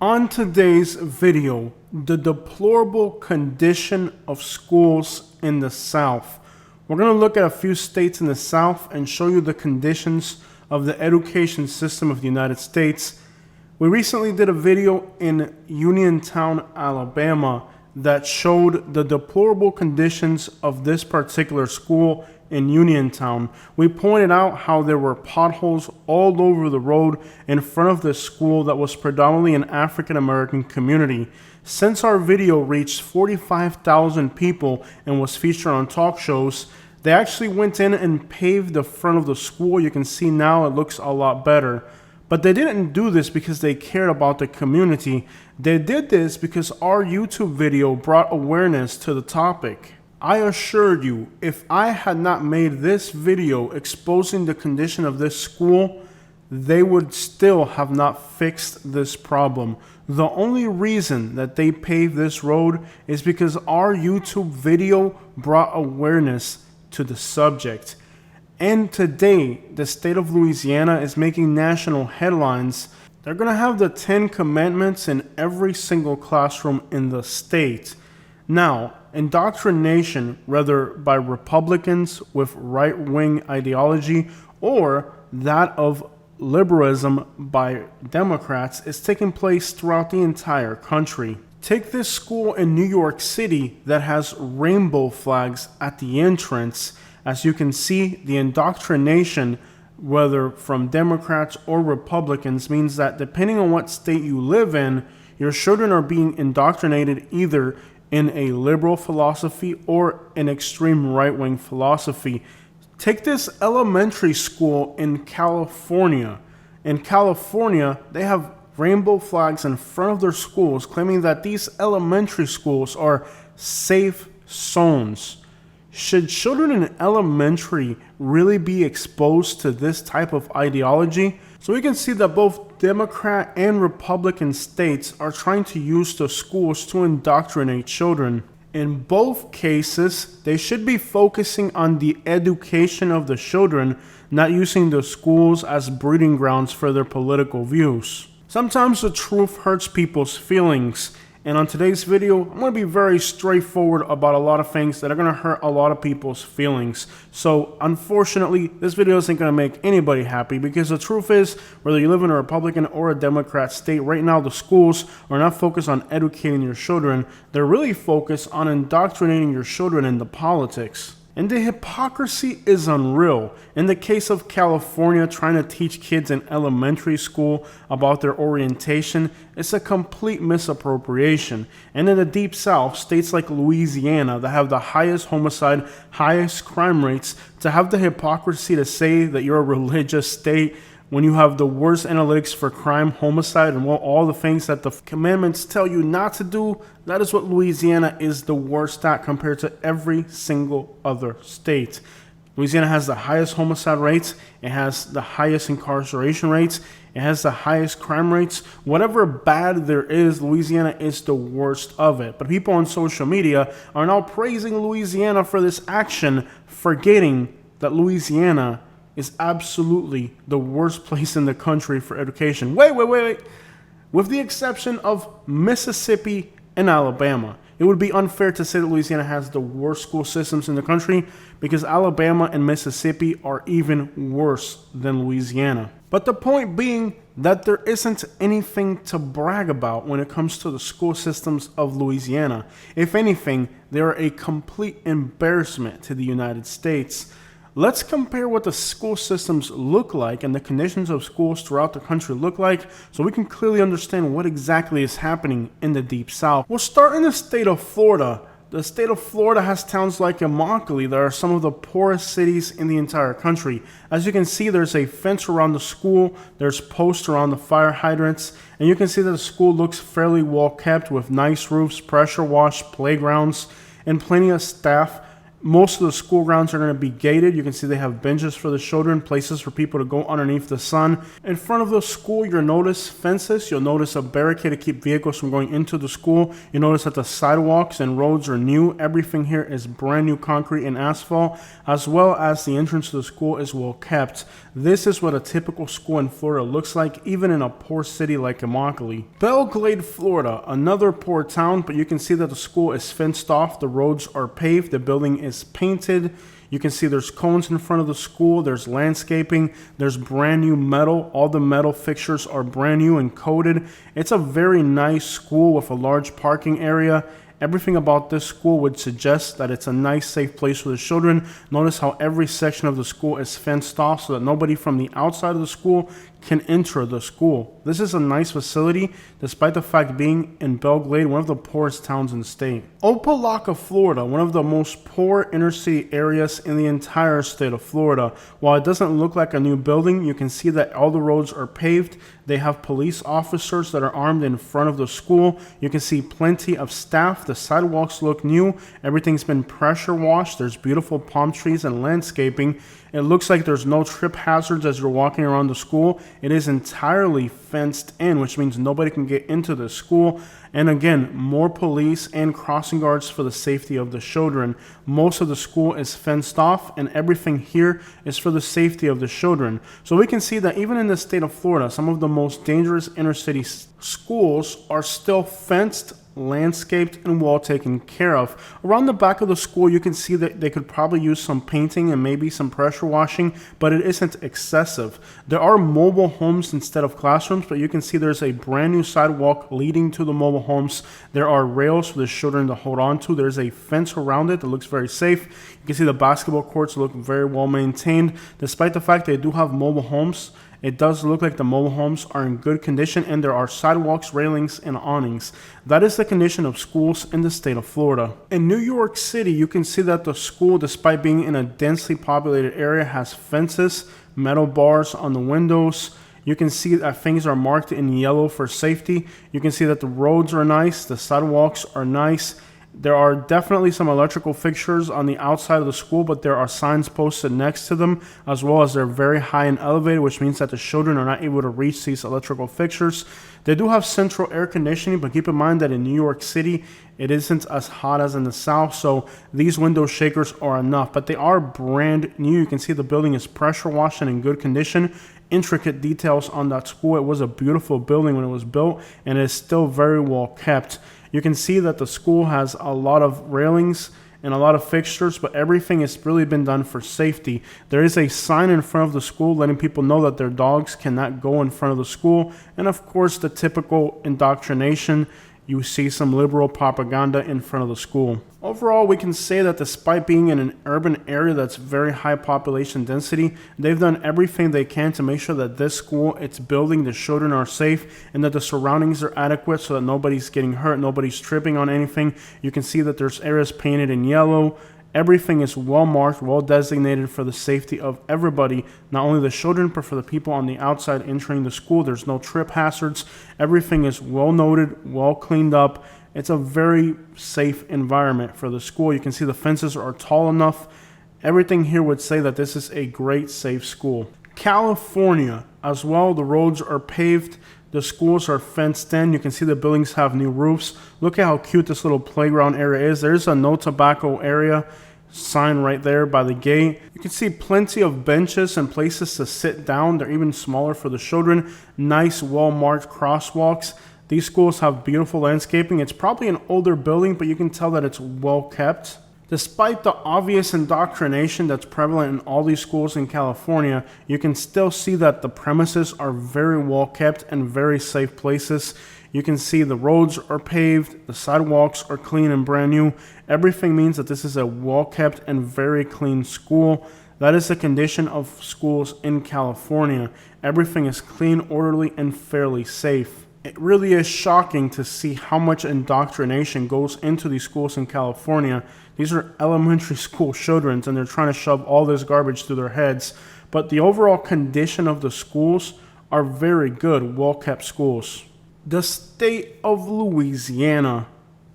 On today's video, the deplorable condition of schools in the South. We're going to look at a few states in the South and show you the conditions of the education system of the United States. We recently did a video in Uniontown, Alabama that showed the deplorable conditions of this particular school in Uniontown. We pointed out how there were potholes all over the road in front of this school that was predominantly an African American community. Since our video reached 45,000 people and was featured on talk shows, they actually went in and paved the front of the school. You can see now it looks a lot better. But they didn't do this because they cared about the community. They did this because our YouTube video brought awareness to the topic. I assure you, if I had not made this video exposing the condition of this school, they would still have not fixed this problem. The only reason that they paved this road is because our YouTube video brought awareness to the subject. And today, the state of Louisiana is making national headlines. They're going to have the 10 commandments in every single classroom in the state. Now, indoctrination, whether by Republicans with right-wing ideology or that of liberalism by Democrats, is taking place throughout the entire country. Take this school in New York City that has rainbow flags at the entrance. As you can see, the indoctrination, whether from Democrats or Republicans, means that depending on what state you live in, your children are being indoctrinated either in a liberal philosophy or an extreme right-wing philosophy. Take this elementary school in California. In California, they have rainbow flags in front of their schools, claiming that these elementary schools are safe zones. Should children in elementary really be exposed to this type of ideology? So we can see that both Democrat and Republican states are trying to use the schools to indoctrinate children. In both cases, they should be focusing on the education of the children, not using the schools as breeding grounds for their political views. Sometimes the truth hurts people's feelings. And on today's video, I'm going to be very straightforward about a lot of things that are going to hurt a lot of people's feelings. So unfortunately, this video isn't going to make anybody happy, because the truth is, whether you live in a Republican or a Democrat state, right now the schools are not focused on educating your children. They're really focused on indoctrinating your children into politics. And the hypocrisy is unreal. In the case of California trying to teach kids in elementary school about their orientation, it's a complete misappropriation. And in the Deep South, states like Louisiana that have the highest homicide, highest crime rates, to have the hypocrisy to say that you're a religious state when you have the worst analytics for crime, homicide, and all the things that the commandments tell you not to do, that is what Louisiana is the worst at compared to every single other state. Louisiana has the highest homicide rates, it has the highest incarceration rates, it has the highest crime rates. Whatever bad there is, Louisiana is the worst of it. But people on social media are now praising Louisiana for this action, forgetting that Louisiana is absolutely the worst place in the country for education. Wait. With the exception of Mississippi and Alabama. It would be unfair to say that Louisiana has the worst school systems in the country, because Alabama and Mississippi are even worse than Louisiana. But the point being that there isn't anything to brag about when it comes to the school systems of Louisiana. If anything, they are a complete embarrassment to the United States. Let's compare what the school systems look like and the conditions of schools throughout the country look like, so we can clearly understand what exactly is happening in the Deep South. We'll start in the state of Florida. The state of Florida has towns like Immokalee that are some of the poorest cities in the entire country. As you can see, there's a fence around the school, there's posts around the fire hydrants, and you can see that the school looks fairly well kept with nice roofs, pressure washed playgrounds, and plenty of staff. Most of the school grounds are going to be gated. You can see they have benches for the children, places for people to go underneath the sun. In front of the school, you'll notice fences. You'll notice a barricade to keep vehicles from going into the school. You'll notice that the sidewalks and roads are new. Everything here is brand new concrete and asphalt, as well as the entrance to the school is well kept. This is what a typical school in Florida looks like, even in a poor city like Immokalee. Belle Glade, Florida, another poor town, but you can see that the school is fenced off. The roads are paved. The building is painted. You can see there's cones in front of the school. There's landscaping. There's brand new metal. All the metal fixtures are brand new and coated. It's a very nice school with a large parking area. Everything about this school would suggest that it's a nice, safe place for the children. Notice how every section of the school is fenced off so that nobody from the outside of the school can enter the school. This is a nice facility, despite the fact being in Belle Glade, one of the poorest towns in the state. Opelika, Florida, one of the most poor inner city areas in the entire state of Florida. While it doesn't look like a new building, you can see that all the roads are paved. They have police officers that are armed in front of the school. You can see plenty of staff. The sidewalks look new. Everything's been pressure washed. There's beautiful palm trees and landscaping. It looks like there's no trip hazards as you're walking around the school. It is entirely fenced in, which means nobody can get into the school. And again, more police and crossing guards for the safety of the children. Most of the school is fenced off, and everything here is for the safety of the children. So we can see that even in the state of Florida, some of the most dangerous inner city schools are still fenced, landscaped, and well taken care of. Around the back of the school, you can see that they could probably use some painting and maybe some pressure washing, but it isn't excessive. There are mobile homes instead of classrooms, but you can see there's a brand new sidewalk leading to the mobile homes. There are rails for the children to hold on to. There's a fence around it that looks very safe. You can see the basketball courts look very well maintained. Despite the fact they do have mobile homes, it does look like the mobile homes are in good condition, and there are sidewalks, railings, and awnings. That is the condition of schools in the state of Florida. In New York City, you can see that the school, despite being in a densely populated area, has fences, metal bars on the windows. You can see that things are marked in yellow for safety. You can see that the roads are nice, the sidewalks are nice. There are definitely some electrical fixtures on the outside of the school, but there are signs posted next to them, as well as they're very high and elevated, which means that the children are not able to reach these electrical fixtures. They do have central air conditioning, but keep in mind that in New York City, it isn't as hot as in the South, so these window shakers are enough, but they are brand new. You can see the building is pressure washed and in good condition. Intricate details on that school. It was a beautiful building when it was built, and it is still very well kept. You can see that the school has a lot of railings and a lot of fixtures, but everything has really been done for safety. There is a sign in front of the school letting people know that their dogs cannot go in front of the school. And of course, the typical indoctrination. You see some liberal propaganda in front of the school. Overall, we can say that despite being in an urban area that's very high population density, they've done everything they can to make sure that this school, its building, the children are safe, and that the surroundings are adequate so that nobody's getting hurt, nobody's tripping on anything. You can see that there's areas painted in yellow. Everything is well marked, well designated for the safety of everybody, not only the children, but for the people on the outside entering the school. There's no trip hazards. Everything is well noted, well cleaned up. It's a very safe environment for the school. You can see the fences are tall enough. Everything here would say that this is a great, safe school. California, as well, the roads are paved. The schools are fenced in. You can see the buildings have new roofs. Look at how cute this little playground area is. There's a no tobacco area sign right there by the gate. You can see plenty of benches and places to sit down. They're even smaller for the children. Nice, well-marked crosswalks. These schools have beautiful landscaping. It's probably an older building, but you can tell that it's well kept. Despite the obvious indoctrination that's prevalent in all these schools in California, you can still see that the premises are very well kept and very safe places. You can see the roads are paved, the sidewalks are clean and brand new. Everything means that this is a well kept and very clean school. That is the condition of schools in California. Everything is clean, orderly, and fairly safe. It really is shocking to see how much indoctrination goes into these schools in California. These are elementary school children, and they're trying to shove all this garbage through their heads. But the overall condition of the schools are very good, well-kept schools. The state of Louisiana.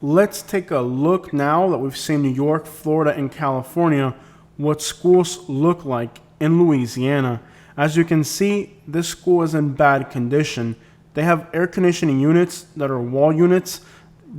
Let's take a look now that we've seen New York, Florida, and California, what schools look like in Louisiana. As you can see, this school is in bad condition. They have air conditioning units that are wall units.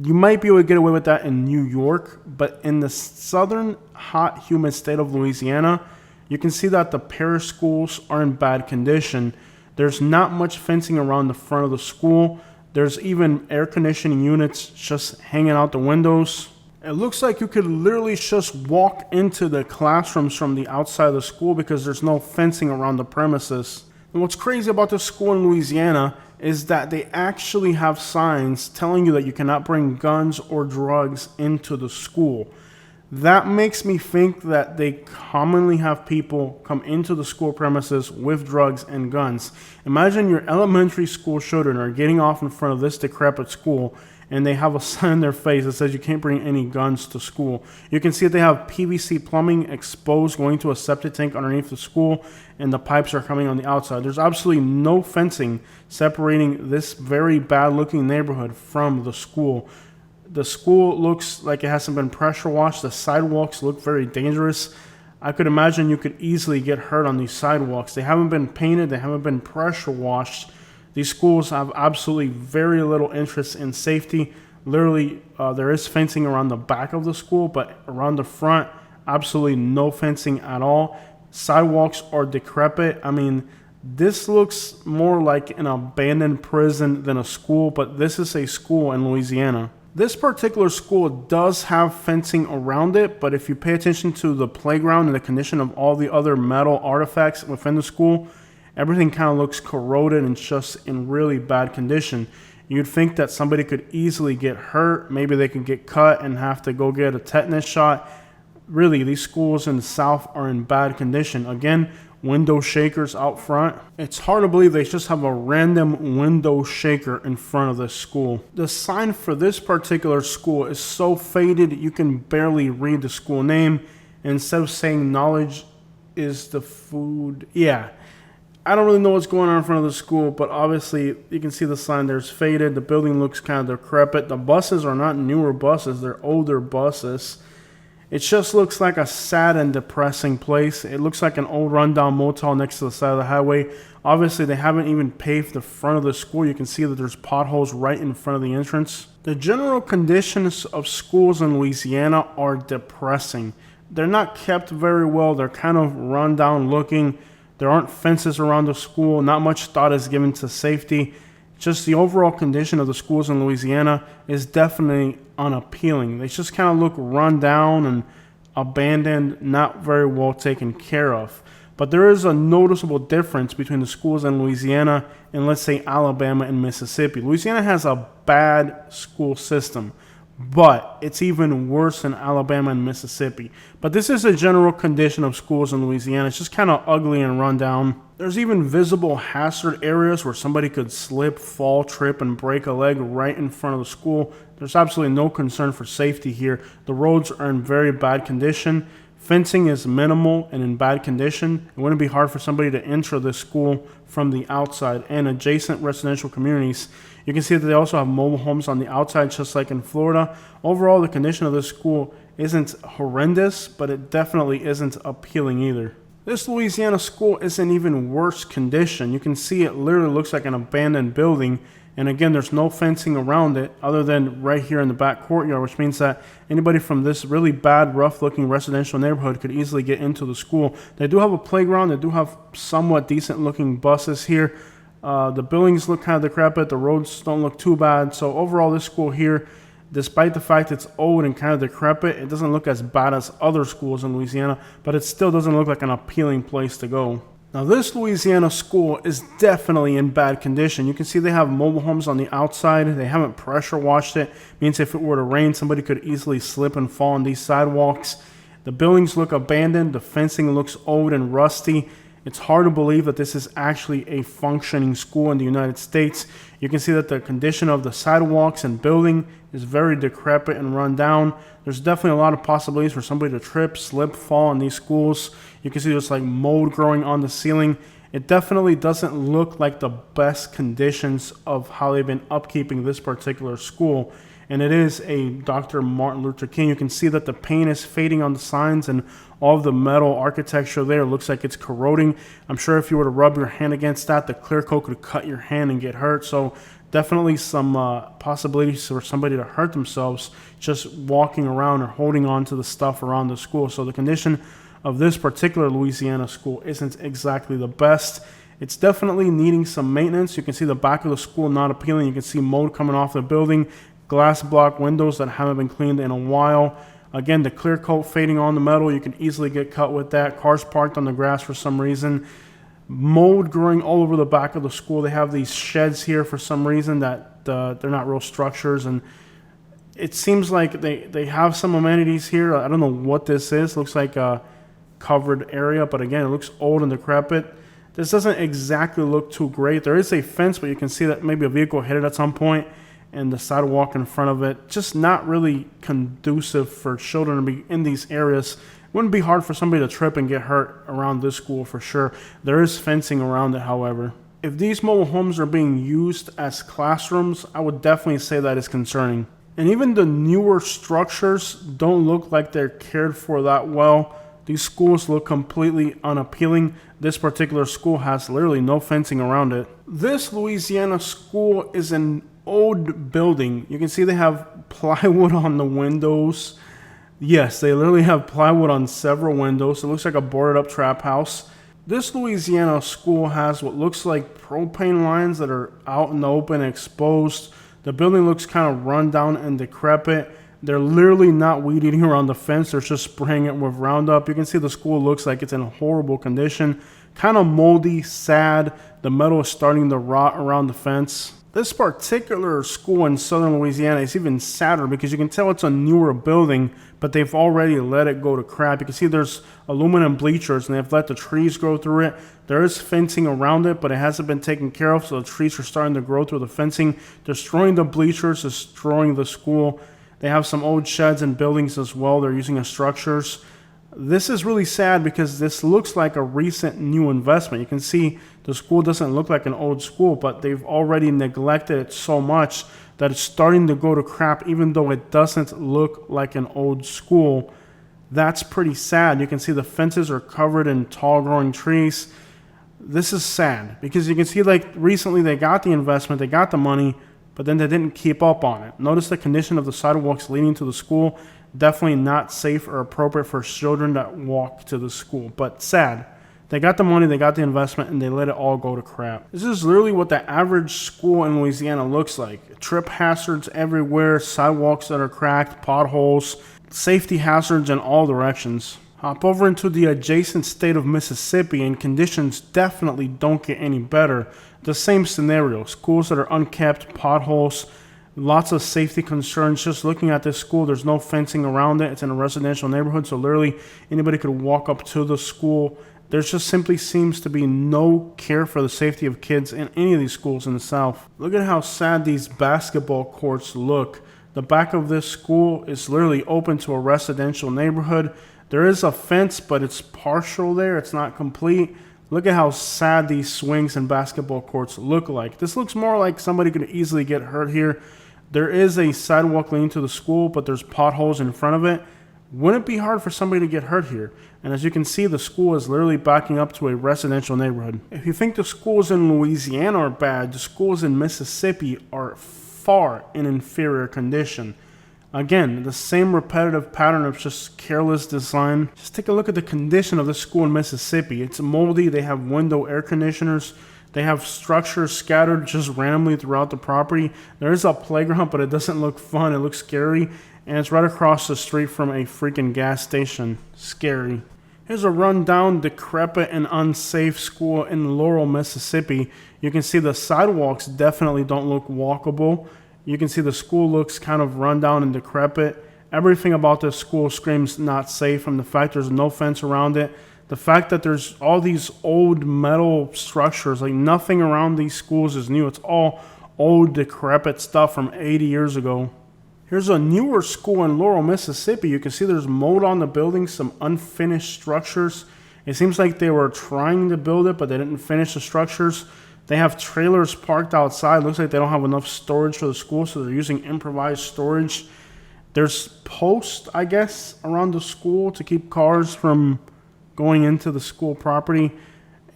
You might be able to get away with that in New York, but in the southern, hot, humid state of Louisiana, you can see that the parish schools are in bad condition. There's not much fencing around the front of the school. There's even air conditioning units just hanging out the windows. It looks like you could literally just walk into the classrooms from the outside of the school because there's no fencing around the premises. And what's crazy about this school in Louisiana is that they actually have signs telling you that you cannot bring guns or drugs into the school. That makes me think that they commonly have people come into the school premises with drugs and guns. Imagine your elementary school children are getting off in front of this decrepit school and they have a sign in their face that says you can't bring any guns to school. You can see that they have PVC plumbing exposed going to a septic tank underneath the school, and the pipes are coming on the outside. There's absolutely no fencing separating this very bad looking neighborhood from the school. The school looks like it hasn't been pressure washed. The sidewalks look very dangerous. I could imagine you could easily get hurt on these sidewalks. They haven't been painted. They haven't been pressure washed. These schools have absolutely very little interest in safety. Literally, there is fencing around the back of the school, but around the front, absolutely no fencing at all. Sidewalks are decrepit. I mean, this looks more like an abandoned prison than a school, but this is a school in Louisiana. This particular school does have fencing around it, but if you pay attention to the playground and the condition of all the other metal artifacts within the school, everything kind of looks corroded and just in really bad condition. You'd think that somebody could easily get hurt. Maybe they could get cut and have to go get a tetanus shot. Really, these schools in the South are in bad condition. Again, window shakers out front. It's hard to believe they just have a random window shaker in front of this school. The sign for this particular school is so faded you can barely read the school name. Instead of saying knowledge is the food. Yeah. I don't really know what's going on in front of the school, but obviously you can see the sign there's faded. The building looks kind of decrepit. The buses are not newer buses. They're older buses. It just looks like a sad and depressing place. It looks like an old rundown motel next to the side of the highway. Obviously, they haven't even paved the front of the school. You can see that there's potholes right in front of the entrance. The general conditions of schools in Louisiana are depressing. They're not kept very well. They're kind of run down looking. There aren't fences around the school. Not much thought is given to safety. Just the overall condition of the schools in Louisiana is definitely unappealing. They just kind of look run down and abandoned, not very well taken care of. But there is a noticeable difference between the schools in Louisiana and, let's say, Alabama and Mississippi. Louisiana has a bad school system, but it's even worse in Alabama and Mississippi. But this is a general condition of schools in Louisiana. It's just kind of ugly and run down. There's even visible hazard areas where somebody could slip, fall, trip, and break a leg right in front of the school. There's absolutely no concern for safety here. The roads are in very bad condition. Fencing is minimal and in bad condition. It wouldn't be hard for somebody to enter this school from the outside. And adjacent residential communities, you can see that they also have mobile homes on the outside, just like in Florida. Overall, the condition of this school isn't horrendous, but it definitely isn't appealing either. This Louisiana school is in even worse condition. You can see it literally looks like an abandoned building. And again, there's no fencing around it other than right here in the back courtyard, which means that anybody from this really bad, rough-looking residential neighborhood could easily get into the school. They do have a playground. They do have somewhat decent-looking buses here. The buildings look kind of decrepit. The roads don't look too bad. So overall, this school here, despite the fact it's old and kind of decrepit, it doesn't look as bad as other schools in Louisiana, but it still doesn't look like an appealing place to go. Now, this Louisiana school is definitely in bad condition. You can see they have mobile homes on the outside. They haven't pressure washed it. Means if it were to rain, somebody could easily slip and fall on these sidewalks. The buildings look abandoned. The fencing looks old and rusty. It's hard to believe that this is actually a functioning school in the United States. You can see that the condition of the sidewalks and building is very decrepit and run down. There's definitely a lot of possibilities for somebody to trip, slip, fall in these schools. You can see there's like mold growing on the ceiling. It definitely doesn't look like the best conditions of how they've been upkeeping this particular school. And it is a Dr. Martin Luther King. You can see that the paint is fading on the signs, and all of the metal architecture there looks like it's corroding. I'm sure if you were to rub your hand against that, the clear coat could cut your hand and get hurt. So definitely some possibilities for somebody to hurt themselves just walking around or holding on to the stuff around the school. So the condition of this particular Louisiana school isn't exactly the best. It's definitely needing some maintenance. You can see the back of the school not appealing. You can see mold coming off the building, glass block windows that haven't been cleaned in a while. Again, the clear coat fading on the metal. You can easily get cut with that. Cars parked on the grass for some reason. Mold growing all over the back of the school. They have these sheds here for some reason that they're not real structures, and it seems like they have some amenities here. I don't know what this is. Looks like a covered area, but again, it looks old and decrepit. This doesn't exactly look too great. There is a fence, but you can see that maybe a vehicle hit it at some point, and the sidewalk in front of it just not really conducive for children to be in these areas. It wouldn't be hard for somebody to trip and get hurt around this school for sure. There is fencing around it, however. If these mobile homes are being used as classrooms, I would definitely say that is concerning. And even the newer structures don't look like they're cared for that well. These schools look completely unappealing. This particular school has literally no fencing around it. This Louisiana school is an old building. You can see they have plywood on the windows. Yes, they literally have plywood on several windows. It looks like a boarded up trap house. This Louisiana school has what looks like propane lines that are out in the open, exposed. The building looks kind of run down and decrepit. They're literally not weed eating around the fence. They're just spraying it with Roundup. You can see the school looks like it's in horrible condition. Kind of moldy, sad. The metal is starting to rot around the fence. This particular school in southern Louisiana is even sadder because you can tell it's a newer building, but they've already let it go to crap. You can see there's aluminum bleachers, and they've let the trees grow through it. There is fencing around it, but it hasn't been taken care of, so the trees are starting to grow through the fencing, destroying the bleachers, destroying the school. They have some old sheds and buildings as well they're using as structures. This is really sad because this looks like a recent new investment. You can see the school doesn't look like an old school, but they've already neglected it so much that it's starting to go to crap, even though it doesn't look like an old school. That's pretty sad. You can see the fences are covered in tall growing trees. This is sad because you can see like recently they got the investment, they got the money, but then they didn't keep up on it. Notice the condition of the sidewalks leading to the school. Definitely not safe or appropriate for children that walk to the school, but sad. They got the money, they got the investment, and they let it all go to crap. This is literally what the average school in Louisiana looks like. Trip hazards everywhere, sidewalks that are cracked, potholes, safety hazards in all directions. Hop over into the adjacent state of Mississippi, and conditions definitely don't get any better. The same scenario, schools that are unkept, potholes, lots of safety concerns. Just looking at this school, there's no fencing around it. It's in a residential neighborhood, so literally anybody could walk up to the school. There just simply seems to be no care for the safety of kids in any of these schools in the South. Look at how sad these basketball courts look. The back of this school is literally open to a residential neighborhood. There is a fence, but it's partial there. It's not complete. Look at how sad these swings and basketball courts look like. This looks more like somebody could easily get hurt here. There is a sidewalk leading to the school, but there's potholes in front of it. Wouldn't it be hard for somebody to get hurt here? And as you can see, the school is literally backing up to a residential neighborhood. If you think the schools in Louisiana are bad, the schools in Mississippi are far in inferior condition. Again, the same repetitive pattern of just careless design. Just take a look at the condition of the school in Mississippi. It's moldy. They have window air conditioners. They have structures scattered just randomly throughout the property. There is a playground, but it doesn't look fun. It looks scary. And it's right across the street from a freaking gas station. Scary. Here's a rundown, decrepit, and unsafe school in Laurel, Mississippi. You can see the sidewalks definitely don't look walkable. You can see the school looks kind of run down and decrepit. Everything about this school screams not safe, from the fact there's no fence around it. The fact that there's all these old metal structures, like nothing around these schools is new. It's all old, decrepit stuff from 80 years ago. Here's a newer school in Laurel, Mississippi. You can see there's mold on the building, some unfinished structures, It seems like they were trying to build it, but they didn't finish the structures. They have trailers parked outside. Looks like they don't have enough storage for the school, so they're using improvised storage. There's posts, I guess, around the school to keep cars from going into the school property.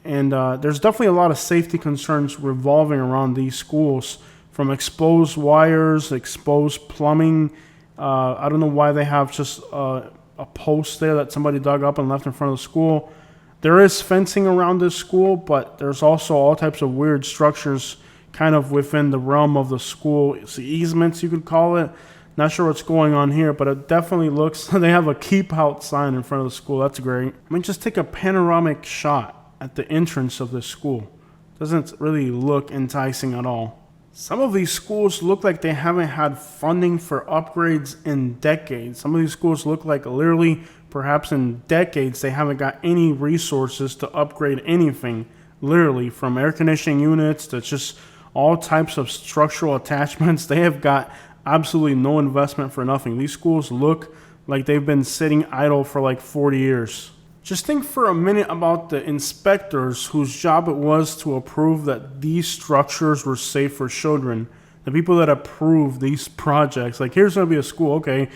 And there's definitely a lot of safety concerns revolving around these schools, from exposed wires, exposed plumbing. I don't know why they have just a post there that somebody dug up and left in front of the school. There is fencing around this school, but there's also all types of weird structures kind of within the realm of the school. It's easements, you could call it. Not sure what's going on here, but it definitely looks, they have a keep out sign in front of the school. That's great. I mean, just take a panoramic shot at the entrance of this school. Doesn't really look enticing at all. Some of these schools look like they haven't had funding for upgrades in decades. Some of these schools look like literally, perhaps in decades, they haven't got any resources to upgrade anything. Literally, from air conditioning units to just all types of structural attachments. They have got absolutely no investment for nothing. These schools look like they've been sitting idle for like 40 years. Just think for a minute about the inspectors whose job it was to approve that these structures were safe for children. The people that approve these projects. Like, here's going to be a school. Okay,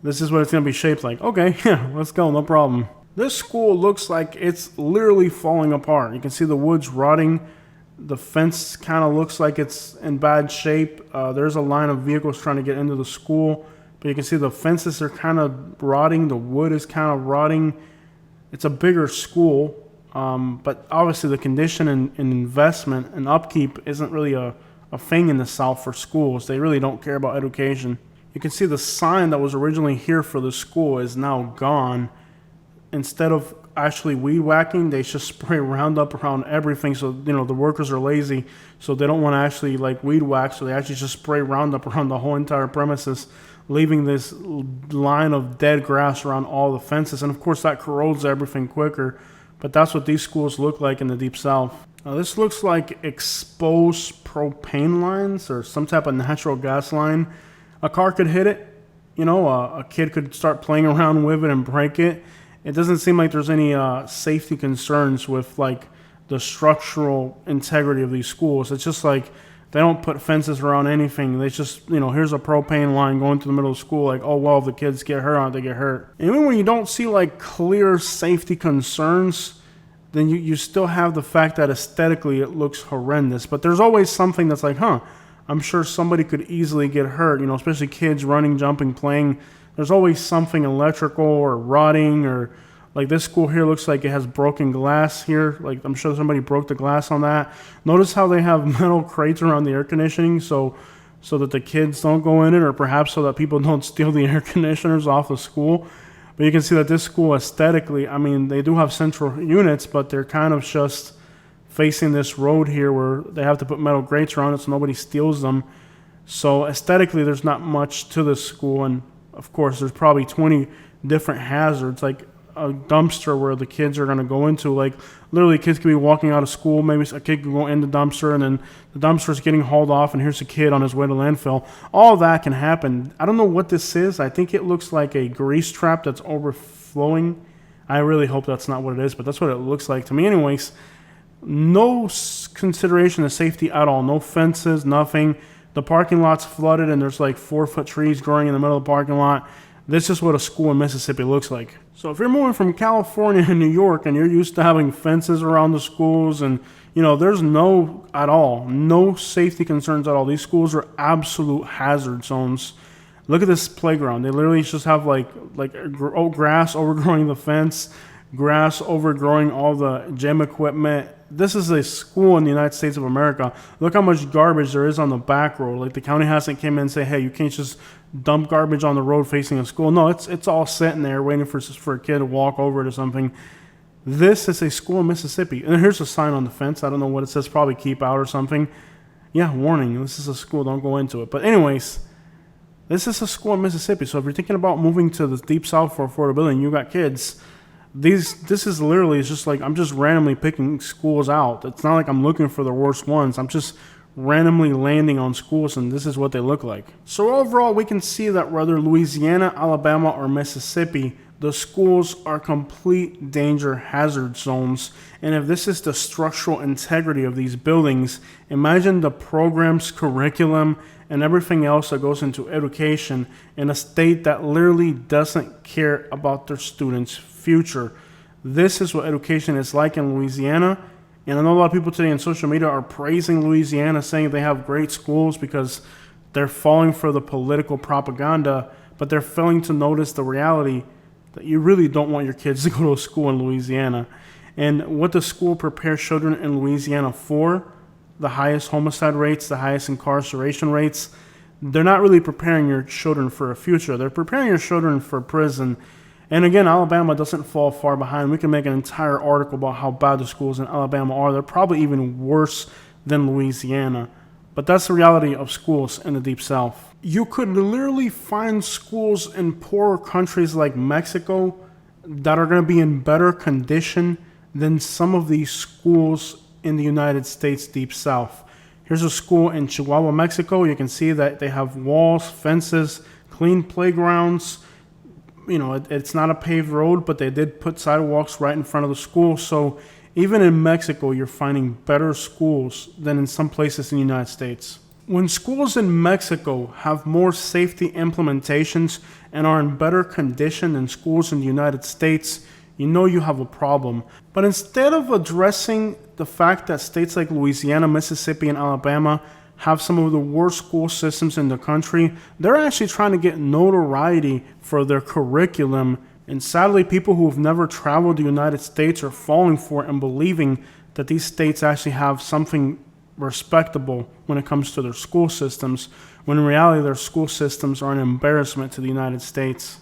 this is what it's going to be shaped like. Okay, yeah, let's go, no problem. This school looks like it's literally falling apart. You can see the wood's rotting. The fence kind of looks like it's in bad shape. There's a line of vehicles trying to get into the school. But you can see the fences are kind of rotting. The wood is kind of rotting. It's a bigger school, but obviously the condition and investment and upkeep isn't really a thing in the South for schools. They really don't care about education. You can see the sign that was originally here for the school is now gone. Instead of actually weed whacking, they just spray Roundup around everything. So, the workers are lazy, so they don't want to actually like weed whack. So they actually just spray Roundup around the whole entire premises, leaving this line of dead grass around all the fences. And of course that corrodes everything quicker, but that's what these schools look like in the Deep South. Now this looks like exposed propane lines or some type of natural gas line. A car could hit it, a kid could start playing around with it and break it. It doesn't seem like there's any safety concerns with like the structural integrity of these schools. It's just like they don't put fences around anything. They just, here's a propane line going through the middle of school. Like, oh, well, if the kids get hurt, they get hurt. And even when you don't see, like, clear safety concerns, then you still have the fact that aesthetically it looks horrendous. But there's always something that's like, I'm sure somebody could easily get hurt, especially kids running, jumping, playing. There's always something electrical or rotting or... Like this school here looks like it has broken glass here. Like I'm sure somebody broke the glass on that. Notice how they have metal crates around the air conditioning so that the kids don't go in it, or perhaps so that people don't steal the air conditioners off the school. But you can see that this school aesthetically, I mean, they do have central units, but they're kind of just facing this road here where they have to put metal grates around it so nobody steals them. So aesthetically, there's not much to this school. And of course, there's probably 20 different hazards, like a dumpster where the kids are going to go into. Like literally kids could be walking out of school, maybe a kid could go in the dumpster and then the dumpster is getting hauled off and here's a kid on his way to landfill. All that can happen. I don't know what this is. I think it looks like a grease trap that's overflowing. I really hope that's not what it is, but that's what it looks like to me anyways. No consideration of safety at all. No fences, nothing. The parking lot's flooded and there's like 4-foot trees growing in the middle of the parking lot. This is what a school in Mississippi looks like. So if you're moving from California to New York and you're used to having fences around the schools and, there's no safety concerns at all. These schools are absolute hazard zones. Look at this playground. They literally just have like grass overgrowing the fence, grass overgrowing all the gym equipment. This is a school in the United States of America. Look how much garbage there is on the back road. Like the county hasn't came in and say, hey, you can't just dump garbage on the road facing a school. No, it's all sitting there waiting for a kid to walk over it or something. This is a school in Mississippi. And here's a sign on the fence. I don't know what it says, probably keep out or something. Yeah, warning, this is a school, don't go into it. But anyways, this is a school in Mississippi. So if you're thinking about moving to the Deep South for affordability and you got kids, this is literally, it's just like I'm just randomly picking schools out. It's not like I'm looking for the worst ones. I'm just randomly landing on schools, and this is what they look like. So overall, we can see that whether Louisiana, Alabama, or Mississippi, The schools are complete danger hazard zones, and if this is the structural integrity of these buildings, imagine the programs, curriculum, and everything else that goes into education in a state that literally doesn't care about their students' future. This is what education is like in Louisiana, and I know a lot of people today on social media are praising Louisiana, saying they have great schools because they're falling for the political propaganda, but they're failing to notice the reality that you really don't want your kids to go to a school in Louisiana. And what the school prepares children in Louisiana for, the highest homicide rates, the highest incarceration rates, they're not really preparing your children for a future. They're preparing your children for prison. And again, Alabama doesn't fall far behind. We can make an entire article about how bad the schools in Alabama are. They're probably even worse than Louisiana. But that's the reality of schools in the Deep South. You could literally find schools in poorer countries like Mexico that are going to be in better condition than some of these schools in the United States Deep South. Here's a school in Chihuahua, Mexico. You can see that they have walls, fences, clean playgrounds. It's not a paved road, but they did put sidewalks right in front of the school. So even in Mexico, you're finding better schools than in some places in the United States. When schools in Mexico have more safety implementations and are in better condition than schools in the United States, you know you have a problem. But instead of addressing the fact that states like Louisiana, Mississippi, and Alabama have some of the worst school systems in the country, they're actually trying to get notoriety for their curriculum. And sadly, people who have never traveled the United States are falling for it and believing that these states actually have something respectable when it comes to their school systems, when in reality their school systems are an embarrassment to the United States.